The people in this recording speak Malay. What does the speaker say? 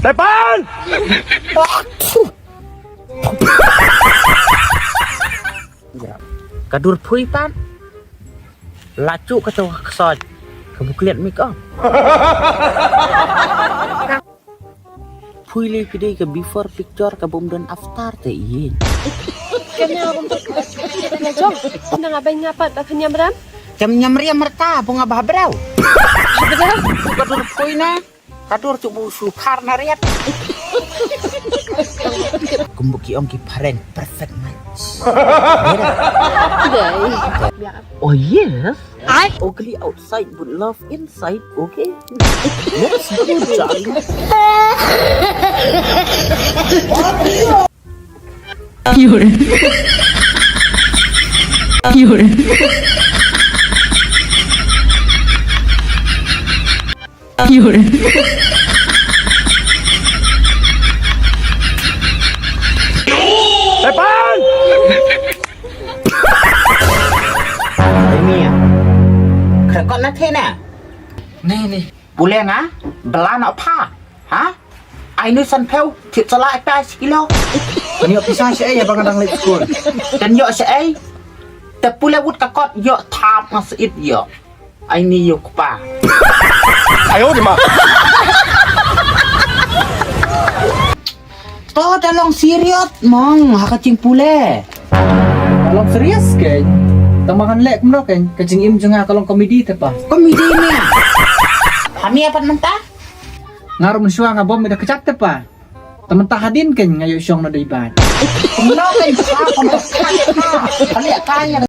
Depan! Kadur pui pan. Lacu ka to kesoj. Kabukliat mik oh. Pui le kede ke before picture ka bom dan after te yin. Kanya untuk jong. Nang abay ngapat at kanya maram. Jam nyamria merta bunga bahabrau. Kadur pui na. Kadur cubu sukar na riat. Kumbuki ong ki parent perfect match. Oh yes. Ugly outside but love inside. Okay. Let's go, darling. Fiore. Fiore. Fiore. Depan! Ini ya. Kekot na thế nè. Nè. Boleh ngah? Belan apa? Hah? Ainu san peu thịt salai 8 kilo. Ini pisah si ya bang adang late school. Dan yo sẽ te pula wut kakot yo thap ngaseit yo. Aini yo kupa. 哎呦我的妈！ To dalong serius mong hakacing pule. Kalau serius kan, tambahan lek mero kan, kacing im jengah kalau komedi tepa. Komedi ni. Kami apa mentah? Ngaruh mensyua ngabom ida kecat tepa. Temen tahadin kan ngayo syong na daibat. Kumno kan sa kompos. Kali kaya